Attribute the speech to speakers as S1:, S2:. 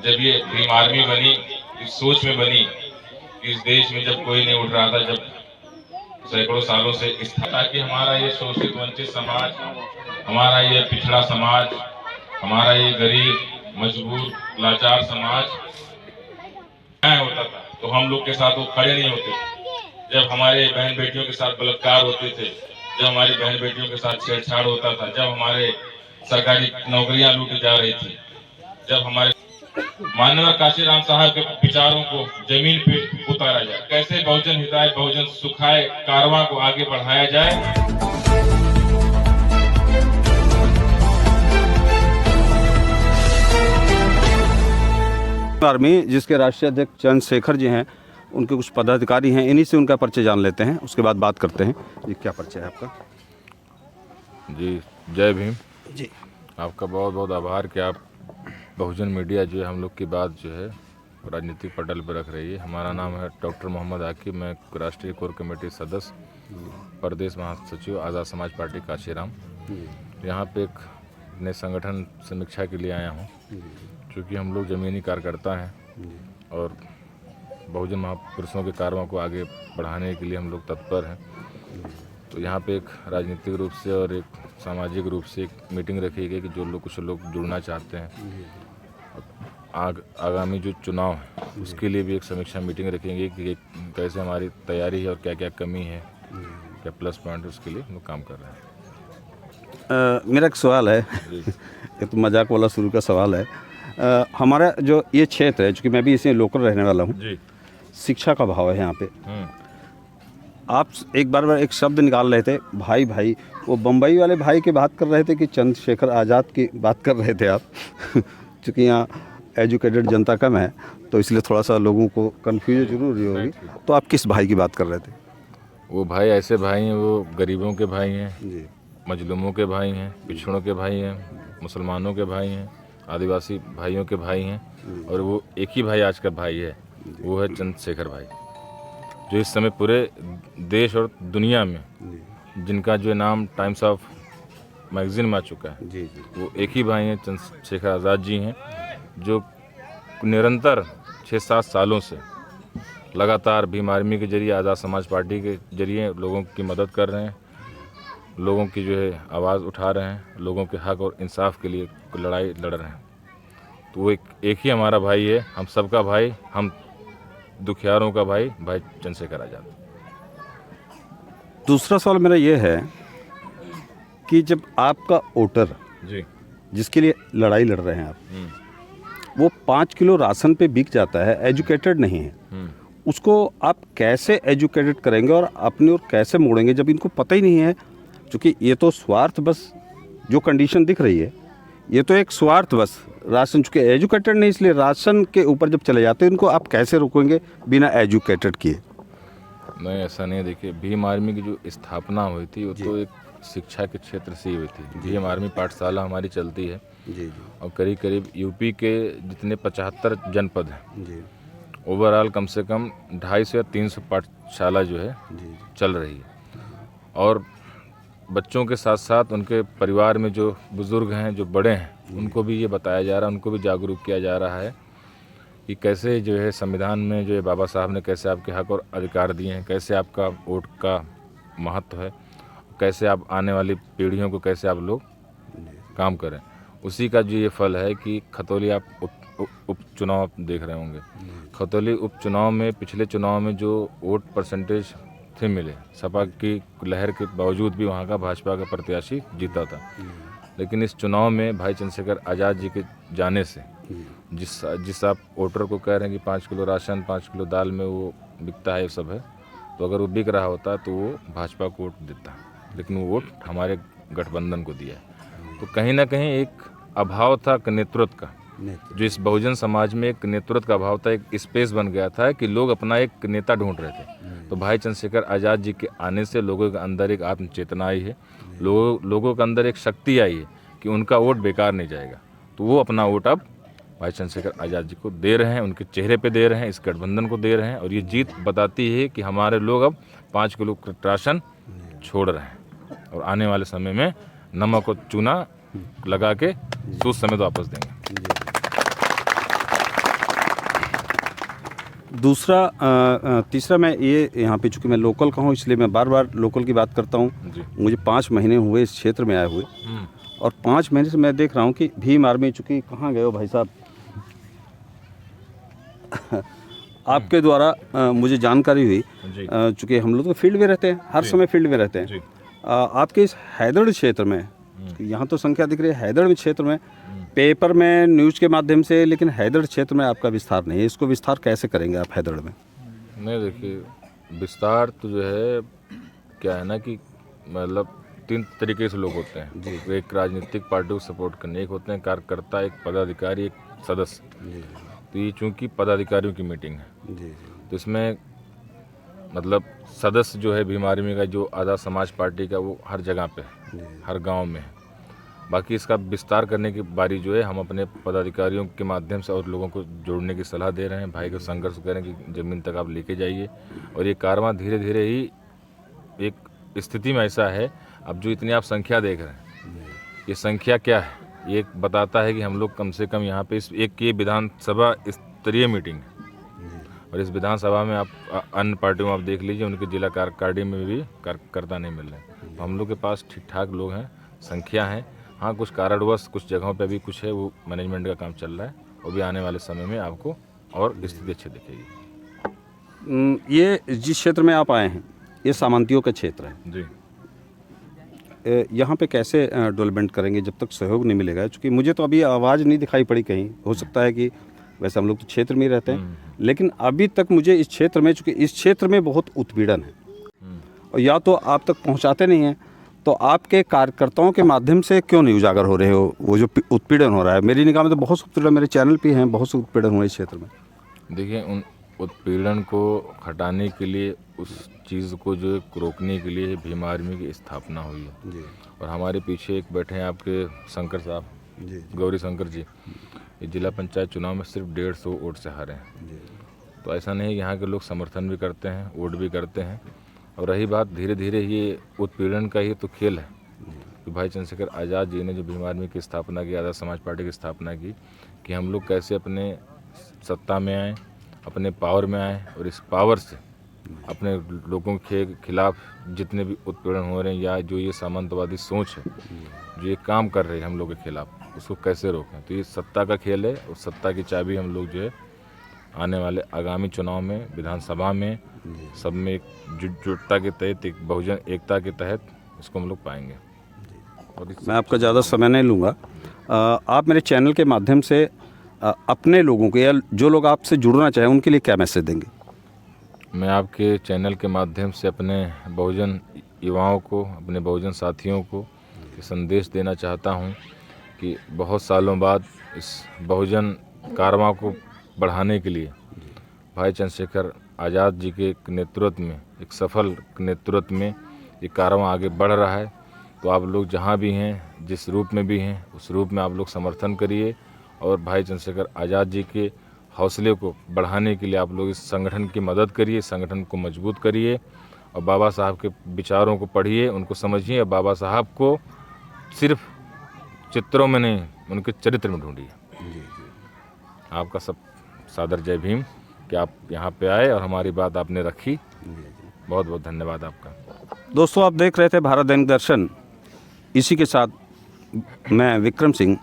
S1: जब ये भीम आर्मी बनी, इस सोच में बनी कि इस देश में जब कोई नहीं उठ रहा था, जब सैकड़ों सालों से इस ताकि हमारा ये शोषित वंचित समाज, हमारा ये पिछड़ा समाज, हमारा ये गरीब मजबूर लाचार समाज होता था तो हम लोग के साथ वो खड़े नहीं होते। जब हमारे बहन बेटियों के साथ बलात्कार होते थे, जब हमारी बहन बेटियों के साथ छेड़छाड़ होता था, जब हमारे सरकारी नौकरियां लूटी जा रही थी, जब हमारे माननीय काशीराम साहब के विचारों को जमीन पे उतारा जाए, कैसे बहुजन हिताय बहुजन सुखाय कारवां को आगे बढ़ाया जाए।
S2: आर्मी जिसके राष्ट्रीय अध्यक्ष चंद्रशेखर जी हैं, उनके कुछ पदाधिकारी हैं, इन्हीं से उनका परिचय जान लेते हैं, उसके बाद बात करते हैं। जी, क्या परिचय है आपका?
S3: जी, जय भीम
S2: जी।
S3: आपका बहुत बहुत आभार कि आप बहुजन मीडिया जो है हम लोग की बात जो है राजनीतिक पटल पर रख रही है। हमारा नाम है डॉक्टर मोहम्मद आकिब, मैं राष्ट्रीय कोर कमेटी सदस्य, प्रदेश महासचिव आज़ाद समाज पार्टी काशीराम। यहाँ पे एक नए संगठन समीक्षा के लिए आया हूँ, क्योंकि हम लोग ज़मीनी कार्यकर्ता हैं और बहुजन महापुरुषों के कार्यों को आगे बढ़ाने के लिए हम लोग तत्पर हैं। तो यहाँ पे एक राजनीतिक रूप से और एक सामाजिक रूप से एक मीटिंग रखी गई कि जो लोग कुछ लोग जुड़ना चाहते हैं, आगामी जो चुनाव है उसके लिए भी एक समीक्षा मीटिंग रखेंगे कि कैसे हमारी तैयारी है और क्या क्या कमी है, क्या प्लस पॉइंट, उसके लिए हम लोग काम कर रहे हैं।
S2: मेरा एक सवाल है, ये तो मजाक वाला शुरू का सवाल है। हमारा जो ये क्षेत्र है, चूँकि मैं भी इसे लोकल रहने वाला हूँ, शिक्षा का अभाव है यहाँ पे। आप एक बार एक शब्द निकाल रहे थे, भाई भाई, वो बम्बई वाले भाई की बात कर रहे थे कि चंद्रशेखर आज़ाद की बात कर रहे थे आप? चूँकि यहाँ एजुकेटेड जनता कम है तो इसलिए थोड़ा सा लोगों को कन्फ्यूजन जरूर रही होगी, तो आप किस भाई की बात कर रहे थे?
S3: वो भाई ऐसे भाई हैं, वो गरीबों के भाई हैं
S2: जी,
S3: मजलूमों के भाई हैं, पिछड़ों के भाई हैं, मुसलमानों के भाई हैं, आदिवासी भाइयों के भाई हैं, और वो एक ही भाई आज का भाई है, वो है चंद्रशेखर भाई, जो इस समय पूरे देश और दुनिया में जिनका जो नाम टाइम्स ऑफ मैगजीन में आ चुका है।
S2: जी जी,
S3: वो एक ही भाई हैं, चंद्रशेखर आज़ाद जी हैं, जो निरंतर 6-7 सालों से लगातार भीम आर्मी के जरिए, आज़ाद समाज पार्टी के जरिए लोगों की मदद कर रहे हैं, लोगों की जो है आवाज़ उठा रहे हैं, लोगों के हक और इंसाफ के लिए लड़ाई लड़ रहे हैं। तो वो एक ही हमारा भाई है, हम सबका भाई, हम दुखियारों का भाई, भाई चंद्रशेखर आज़ाद।
S2: दूसरा सवाल मेरा ये है कि जब आपका वोटर
S3: जी,
S2: जिसके लिए लड़ाई लड़ रहे हैं आप, वो 5 किलो राशन पे बिक जाता है, एजुकेटेड नहीं है, उसको आप कैसे एजुकेटेड करेंगे और अपनी ओर कैसे मोड़ेंगे जब इनको पता ही नहीं है? क्योंकि ये तो स्वार्थ बस, जो कंडीशन दिख रही है ये तो एक स्वार्थ बस, राशन, चूँकि एजुकेटेड नहीं इसलिए राशन के ऊपर जब चले जाते हैं, इनको आप कैसे रोकेंगे बिना एजुकेटेड किए?
S3: नहीं, ऐसा नहीं। देखिए, भीम आर्मी की जो स्थापना हुई थी वो तो एक शिक्षा के क्षेत्र से ही हुई थी। भीम आर्मी पाठशाला हमारी चलती है
S2: जी
S3: और करीब करीब यूपी के जितने 75 जनपद हैं,
S2: जी
S3: ओवरऑल कम से कम 250 या 300 पाठशाला जो है चल रही है। और बच्चों के साथ साथ उनके परिवार में जो बुज़ुर्ग हैं, जो बड़े हैं, उनको भी ये बताया जा रहा है, उनको भी जागरूक किया जा रहा है कि कैसे जो है संविधान में जो है बाबा साहब ने कैसे आपके हक और अधिकार दिए हैं, कैसे आपका वोट का महत्व है, कैसे आप आने वाली पीढ़ियों को कैसे आप लोग काम करें। उसी का जो ये फल है कि खतौली, आप उपचुनाव आप देख रहे होंगे, खतौली उपचुनाव में, पिछले चुनाव में जो वोट परसेंटेज थे मिले, सपा की लहर के बावजूद भी वहाँ का भाजपा का प्रत्याशी जीता था। लेकिन इस चुनाव में भाई चंद्रशेखर आज़ाद जी के जाने से जिस आप वोटर को कह रहे हैं कि 5 किलो राशन, 5 किलो दाल में वो बिकता है, सब है, तो अगर वो बिक रहा होता तो वो भाजपा को वोट देता, लेकिन वो वोट हमारे गठबंधन को दिया है। तो कहीं ना कहीं एक अभाव था नेतृत्व का, जो इस बहुजन समाज में एक नेतृत्व का अभाव था, एक स्पेस बन गया था कि लोग अपना एक नेता ढूंढ रहे थे। तो भाई चंद्रशेखर आज़ाद जी के आने से लोगों के अंदर एक आत्म चेतना आई है, लोगों के अंदर एक शक्ति आई है कि उनका वोट बेकार नहीं जाएगा। तो वो अपना वोट अब भाई चंद्रशेखर आज़ाद जी को दे रहे हैं, उनके चेहरे पे दे रहे हैं, इस गठबंधन को दे रहे हैं। और ये जीत बताती है कि हमारे लोग अब 5 किलो राशन छोड़ रहे हैं और आने वाले समय में नमक और चूना लगा के सूद समेत वापस देंगे।
S2: दूसरा तीसरा, मैं ये यहाँ पे चूँकि मैं लोकल का हूँ इसलिए मैं बार बार लोकल की बात करता हूँ।
S3: जी।
S2: मुझे 5 महीने हुए इस क्षेत्र में आए हुए, और 5 महीने से मैं देख रहा हूँ कि भीम आर्मी, चूँकि कहाँ गए हो भाई साहब, आपके द्वारा मुझे जानकारी हुई,
S3: जी।
S2: चूँकि हम लोग तो फील्ड में रहते हैं, हर समय फील्ड में रहते
S3: जी।
S2: हैं। आपके इस हैदड़ क्षेत्र में, यहाँ तो संख्या दिख रही है, हैदड़ क्षेत्र में पेपर में, न्यूज़ के माध्यम से, लेकिन हैदड़ क्षेत्र में आपका विस्तार नहीं है। इसको विस्तार कैसे करेंगे आप हैदड़ में?
S3: नहीं, देखिए, विस्तार तो जो है क्या है ना कि मतलब 3 तरीके से लोग होते हैं जी। एक राजनीतिक पार्टी को सपोर्ट करने, एक होते हैं कार्यकर्ता, एक पदाधिकारी, एक सदस्य। तो ये चूँकि पदाधिकारियों की मीटिंग है
S2: जी।
S3: तो इसमें मतलब सदस्य जो है भीम आर्मी का, जो आज़ाद समाज पार्टी का, वो हर जगह पे है, हर गांव में है। बाकी इसका विस्तार करने की बारी जो है हम अपने पदाधिकारियों के माध्यम से और लोगों को जोड़ने की सलाह दे रहे हैं। भाई को संघर्ष करें कि ज़मीन तक आप लेके जाइए, और ये कारवां धीरे धीरे ही एक स्थिति में ऐसा है, अब जो इतनी आप संख्या देख रहे हैं, ये संख्या क्या है, ये बताता है कि हम लोग कम से कम यहाँ पे इस एक ये विधानसभा स्तरीय मीटिंग है, और इस विधानसभा में आप अन्य पार्टियों में आप देख लीजिए, उनके जिला कार्यकारिणी में भी कार्यकर्ता नहीं मिल रहे। तो हम लोग के पास ठीक ठाक लोग हैं, संख्या है। हाँ, कुछ कारणवश कुछ जगहों पे भी कुछ है, वो मैनेजमेंट का काम चल रहा है, वो भी आने वाले समय में आपको और स्थिति अच्छी दिखेगी।
S2: ये जिस क्षेत्र में आप आए हैं, ये सामंतियों का क्षेत्र है
S3: जी।
S2: यहाँ पे कैसे डेवलपमेंट करेंगे जब तक सहयोग नहीं मिलेगा? क्योंकि मुझे तो अभी आवाज़ नहीं दिखाई पड़ी कहीं। हो सकता है कि वैसे हम लोग तो क्षेत्र में ही रहते हैं, लेकिन अभी तक मुझे इस क्षेत्र में, चूँकि इस क्षेत्र में बहुत उत्पीड़न है, और या तो आप तक पहुँचाते नहीं हैं, तो आपके कार्यकर्ताओं के माध्यम से क्यों नहीं उजागर हो रहे हो वो जो उत्पीड़न हो रहा है? मेरी निगाह में तो बहुत से उत्पीड़न, मेरे चैनल पे हैं, बहुत से उत्पीड़न हुए इस क्षेत्र में।
S3: देखिए, उन उत्पीड़न को हटाने के लिए, उस चीज़ को जो रोकने के लिए भीम आर्मी की स्थापना हुई है
S2: जी।
S3: और हमारे पीछे एक बैठे हैं आपके शंकर साहब
S2: जी।
S3: गौरी शंकर जी। ये जिला पंचायत चुनाव में सिर्फ 150 वोट से हारे हैं
S2: जी।
S3: तो ऐसा नहीं, यहाँ के लोग समर्थन भी करते हैं, वोट भी करते हैं। और रही बात धीरे धीरे ये उत्पीड़न का ही तो खेल है कि भाई चंद्रशेखर आज़ाद जी ने जो भीम आर्मी की स्थापना की, आज़ाद समाज पार्टी की स्थापना की, कि हम लोग कैसे अपने सत्ता में आएँ, अपने पावर में आएँ, और इस पावर से अपने लोगों के खिलाफ जितने भी उत्पीड़न हो रहे हैं या जो ये सामंतवादी सोच है जो ये काम कर रहे हैं हम लोग के खिलाफ, उसको कैसे रोकें। तो ये सत्ता का खेल है, और सत्ता की चाबी हम लोग जो है आने वाले आगामी चुनाव में, विधानसभा में, सब में एक जुटता के तहत, एक बहुजन एकता के तहत इसको हम लोग पाएंगे। और
S2: मैं आपका ज़्यादा समय नहीं लूँगा। आप मेरे चैनल के माध्यम से अपने लोगों को, या जो लोग आपसे जुड़ना चाहें, उनके लिए क्या मैसेज देंगे?
S3: मैं आपके चैनल के माध्यम से अपने बहुजन युवाओं को, अपने बहुजन साथियों को ये संदेश देना चाहता हूँ कि बहुत सालों बाद इस बहुजन कारवां को बढ़ाने के लिए भाई चंद्रशेखर आज़ाद जी के नेतृत्व में, एक सफल नेतृत्व में ये कारवां आगे बढ़ रहा है। तो आप लोग जहाँ भी हैं, जिस रूप में भी हैं, उस रूप में आप लोग समर्थन करिए, और भाई चंद्रशेखर आज़ाद जी के हौसले को बढ़ाने के लिए आप लोग इस संगठन की मदद करिए, संगठन को मजबूत करिए, और बाबा साहब के विचारों को पढ़िए, उनको समझिए, और बाबा साहब को सिर्फ चित्रों में नहीं, उनके चरित्र में ढूंढिए। आपका सब सादर जय भीम कि आप यहाँ पे आए और हमारी बात आपने रखी। बहुत बहुत धन्यवाद आपका।
S2: दोस्तों, आप देख रहे थे भारत दैनिक दर्शन। इसी के साथ मैं विक्रम सिंह